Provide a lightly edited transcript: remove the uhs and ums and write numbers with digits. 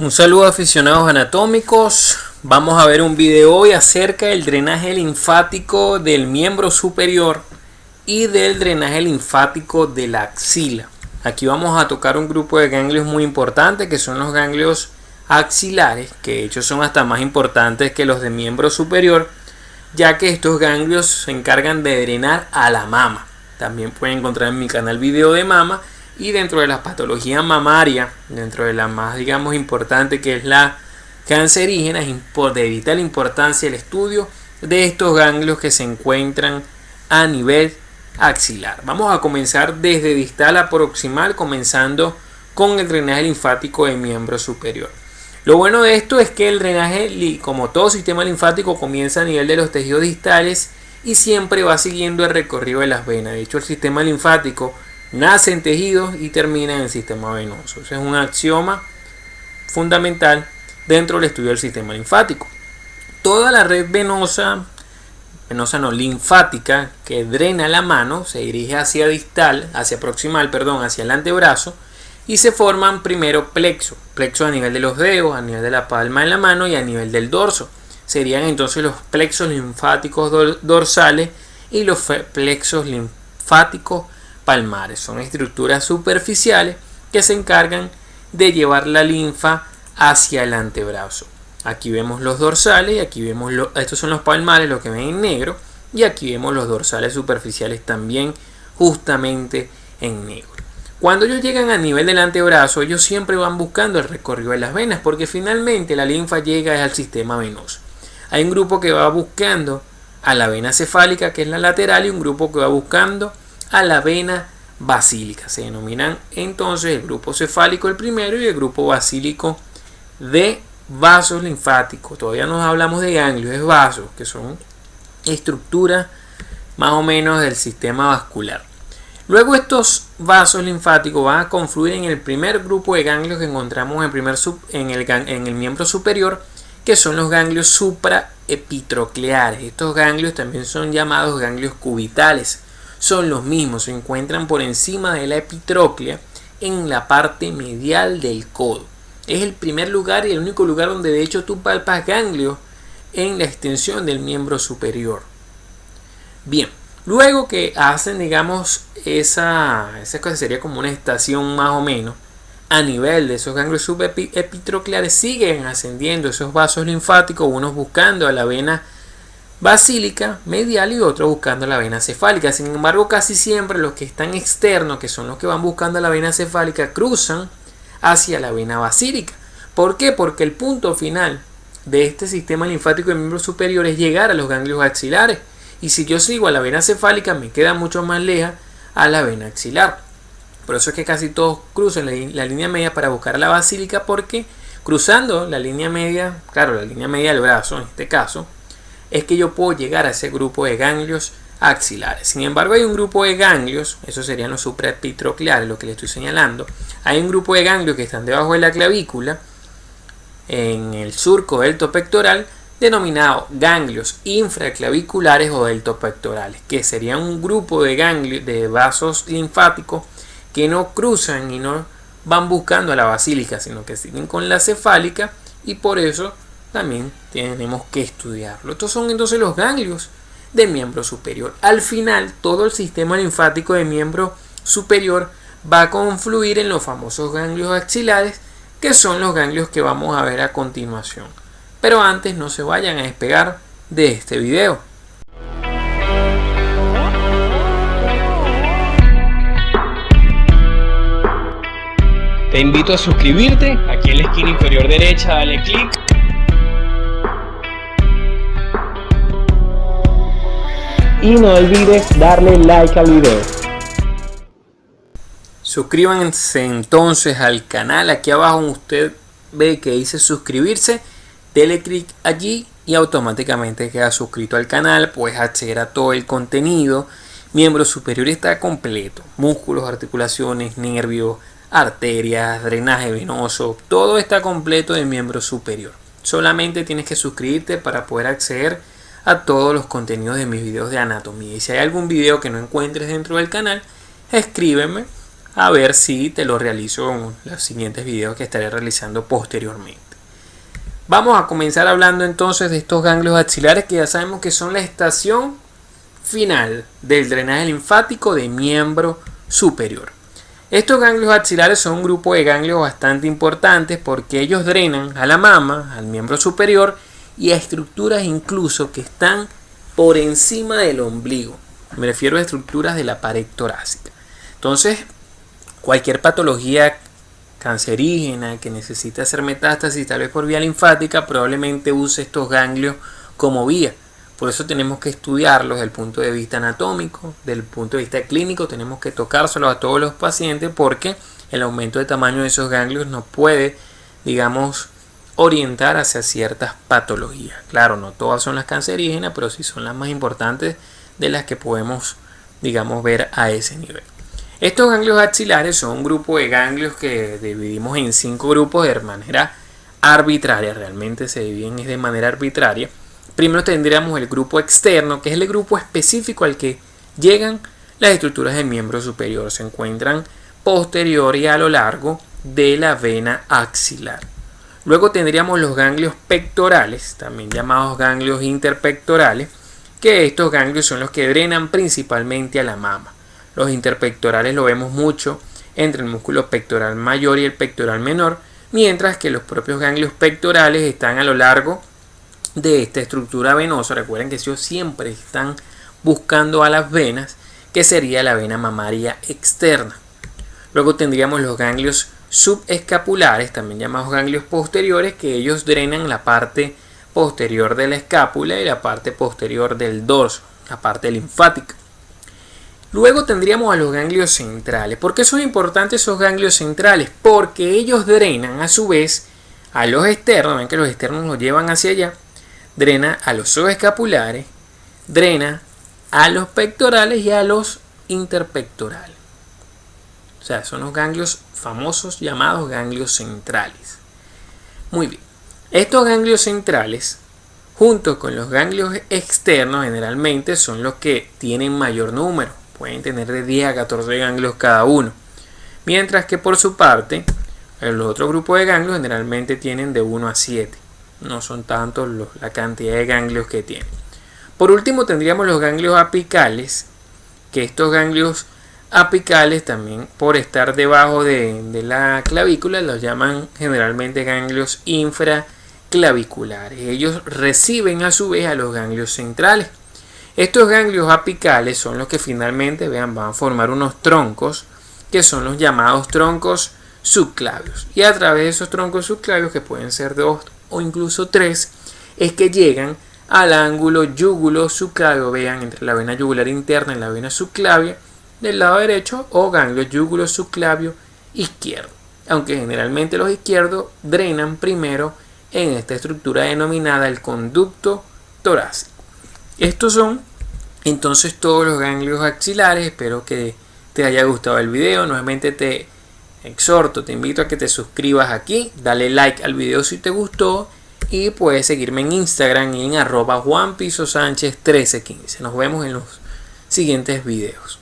Un saludo a aficionados anatómicos. Vamos a ver un video hoy acerca del drenaje linfático del miembro superior y del drenaje linfático de la axila. Aquí vamos a tocar un grupo de ganglios muy importantes que son los ganglios axilares, que de hecho son hasta más importantes que los de miembro superior, ya que estos ganglios se encargan de drenar a la mama. También pueden encontrar en mi canal video de mama. Y dentro de la patología mamaria, dentro de la más importante, que es la cancerígena, es de vital importancia el estudio de estos ganglios que se encuentran a nivel axilar. Vamos a comenzar desde distal a proximal, comenzando con el drenaje linfático del miembro superior. Lo bueno de esto es que el drenaje, como todo sistema linfático, comienza a nivel de los tejidos distales y siempre va siguiendo el recorrido de las venas. De hecho, el sistema linfático nace en tejidos y termina en el sistema venoso. Ese es un axioma fundamental dentro del estudio del sistema linfático. Toda la red linfática que drena la mano se dirige hacia proximal, hacia el antebrazo, y se forman primero plexos a nivel de los dedos, a nivel de la palma de la mano y a nivel del dorso. Serían entonces los plexos linfáticos dorsales y los plexos linfáticos palmares. Son estructuras superficiales que se encargan de llevar la linfa hacia el antebrazo. Aquí vemos los dorsales y aquí vemos estos son los palmares, lo que ven en negro, y aquí vemos los dorsales superficiales también justamente en negro. Cuando ellos llegan a nivel del antebrazo, ellos siempre van buscando el recorrido de las venas, porque finalmente la linfa llega al sistema venoso. Hay un grupo que va buscando a la vena cefálica, que es la lateral, y un grupo que va buscando a la vena basílica. Se denominan entonces el grupo cefálico el primero y el grupo basílico de vasos linfáticos. Todavía no hablamos de ganglios, es vasos, que son estructuras más o menos del sistema vascular. Luego estos vasos linfáticos van a confluir en el primer grupo de ganglios que encontramos en el miembro superior, que son los ganglios supraepitrocleares. Estos ganglios también son llamados ganglios cubitales. Son los mismos, se encuentran por encima de la epitróclea en la parte medial del codo. Es el primer lugar y el único lugar donde de hecho tú palpas ganglios en la extensión del miembro superior. Bien, luego que hacen, digamos, esa cosa sería como una estación más o menos, a nivel de esos ganglios subepitrocleares siguen ascendiendo esos vasos linfáticos, unos buscando a la vena basílica medial y otros buscando la vena cefálica. Sin embargo, casi siempre los que están externos, que son los que van buscando la vena cefálica, cruzan hacia la vena basílica. ¿Por qué? Porque el punto final de este sistema linfático del miembro superior es llegar a los ganglios axilares. Y si yo sigo a la vena cefálica, me queda mucho más lejos a la vena axilar. Por eso es que casi todos cruzan la línea media para buscar a la basílica, porque cruzando la línea media, claro, la línea media del brazo en este caso, es que yo puedo llegar a ese grupo de ganglios axilares. Sin embargo, hay un grupo de ganglios, esos serían los supraepitrocleares, lo que les estoy señalando. Hay un grupo de ganglios que están debajo de la clavícula, en el surco deltopectoral, denominado ganglios infraclaviculares o deltopectorales, que serían un grupo de ganglios, de vasos linfáticos que no cruzan y no van buscando a la basílica, sino que siguen con la cefálica, y por eso también tenemos que estudiarlo. Estos son entonces los ganglios del miembro superior. Al final, todo el sistema linfático del miembro superior va a confluir en los famosos ganglios axilares, que son los ganglios que vamos a ver a continuación. Pero antes, no se vayan a despegar de este video. Te invito a suscribirte. Aquí en la esquina inferior derecha, dale clic. Y no olvides darle like al video. Suscríbanse entonces al canal. Aquí abajo usted ve que dice suscribirse. Dele clic allí y automáticamente queda suscrito al canal. Puedes acceder a todo el contenido. Miembro superior está completo. Músculos, articulaciones, nervios, arterias, drenaje venoso. Todo está completo del miembro superior. Solamente tienes que suscribirte para poder acceder a todos los contenidos de mis videos de anatomía. Y si hay algún video que no encuentres dentro del canal, escríbeme a ver si te lo realizo en los siguientes videos que estaré realizando posteriormente. Vamos a comenzar hablando entonces de estos ganglios axilares, que ya sabemos que son la estación final del drenaje linfático de miembro superior. Estos ganglios axilares son un grupo de ganglios bastante importantes porque ellos drenan a la mama, al miembro superior y a estructuras incluso que están por encima del ombligo. Me refiero a estructuras de la pared torácica. Entonces, cualquier patología cancerígena que necesite hacer metástasis, tal vez por vía linfática, probablemente use estos ganglios como vía. Por eso tenemos que estudiarlos desde el punto de vista anatómico, desde el punto de vista clínico, tenemos que tocárselos a todos los pacientes porque el aumento de tamaño de esos ganglios nos puede, digamos, orientar hacia ciertas patologías. Claro, no todas son las cancerígenas, pero sí son las más importantes de las que podemos, digamos, ver a ese nivel. Estos ganglios axilares son un grupo de ganglios que dividimos en 5 grupos de manera arbitraria, realmente se dividen de manera arbitraria. Primero tendríamos el grupo externo, que es el grupo específico al que llegan las estructuras del miembro superior. Se encuentran posterior y a lo largo de la vena axilar. Luego tendríamos los ganglios pectorales, también llamados ganglios interpectorales, que estos ganglios son los que drenan principalmente a la mama. Los interpectorales lo vemos mucho entre el músculo pectoral mayor y el pectoral menor, mientras que los propios ganglios pectorales están a lo largo de esta estructura venosa. Recuerden que ellos siempre están buscando a las venas, que sería la vena mamaria externa. Luego tendríamos los ganglios subescapulares, también llamados ganglios posteriores, que ellos drenan la parte posterior de la escápula y la parte posterior del dorso, la parte linfática. Luego tendríamos a los ganglios centrales. ¿Por qué son importantes esos ganglios centrales? Porque ellos drenan a su vez a los externos. Ven que los externos los llevan hacia allá. Drena a los subescapulares, drena a los pectorales y a los interpectorales. O sea, son los ganglios famosos llamados ganglios centrales. Muy bien. Estos ganglios centrales, junto con los ganglios externos, generalmente son los que tienen mayor número. Pueden tener de 10 a 14 ganglios cada uno. Mientras que por su parte, los otros grupos de ganglios generalmente tienen de 1 a 7. No son tantos la cantidad de ganglios que tienen. Por último tendríamos los ganglios apicales, que estos ganglios apicales también por estar debajo de la clavícula los llaman generalmente ganglios infraclaviculares. Ellos reciben a su vez a los ganglios centrales. Estos ganglios apicales son los que finalmente van a formar unos troncos que son los llamados troncos subclavios. Y a través de esos troncos subclavios, que pueden ser 2 o incluso 3, es que llegan al ángulo yúgulo subclavio, vean, entre la vena yugular interna y la vena subclavia del lado derecho, o ganglio yúgulo subclavio izquierdo, aunque generalmente los izquierdos drenan primero en esta estructura denominada el conducto torácico. Estos son entonces todos los ganglios axilares. Espero que te haya gustado el video. Nuevamente te exhorto, te invito a que te suscribas aquí, dale like al video si te gustó y puedes seguirme en Instagram en @JuanPisoSánchez1315. Nos vemos en los siguientes videos.